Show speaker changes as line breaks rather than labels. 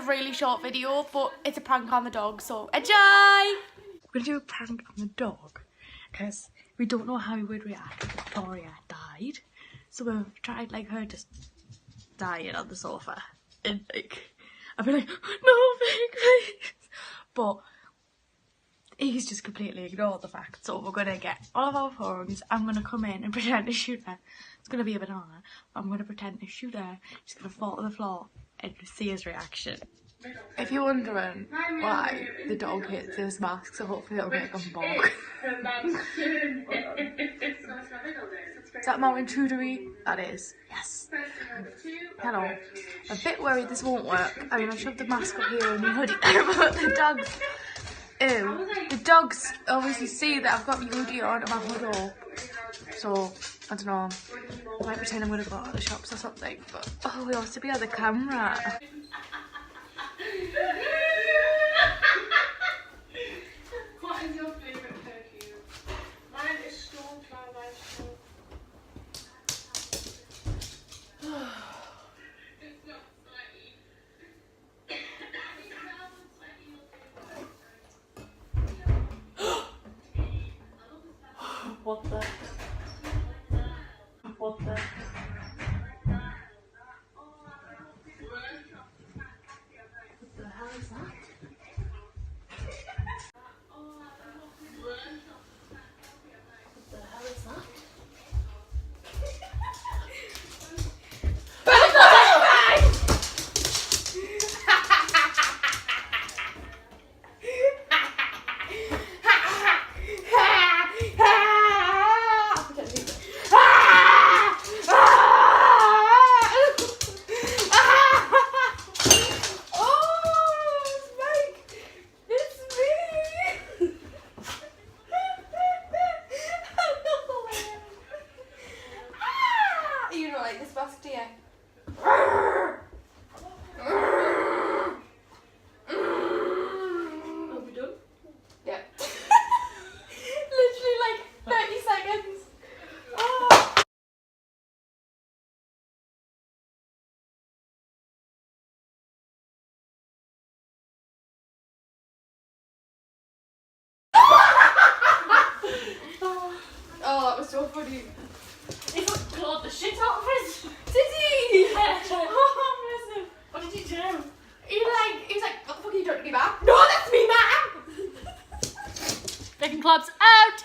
really short video, but it's a prank on the dog, so enjoy! We're gonna do a prank on the dog because we don't know how he would react if Victoria died. So we've tried like her just dying on the sofa and like I'd be like, no, please. But he's just completely ignored the fact. So we're gonna get all of our phones. I'm gonna come in and pretend to shoot her. It's gonna be a banana. I'm gonna pretend to shoot her. She's gonna fall to the floor and see his reaction. If you're wondering why the dog hates this mask, so hopefully it'll make him bark. Is that more intrudery? That is. Yes. Hello. I'm a bit worried this won't work. I mean, I shoved the mask up here in my hoodie, but the dogs obviously see that I've got my hoodie on and my hood up. So, I don't know. I might pretend I'm going to go out to the shops or something, but oh, we have to be on the camera.
What is your favourite perfume? Mine is Stormflower by Storm. It's not slightly.
What the? What the? What the hell is that? What the hell is that? You don't like this mask, do you? Are we done? Yeah. Literally like 30 seconds. Oh. Oh, that was so funny.
He clawed the shit out of his.
Did he?
Yeah.
Oh, bless him.
What did he do?
He was like, what the fuck are you doing to me, man? No, that's me, man!
Taking clubs out!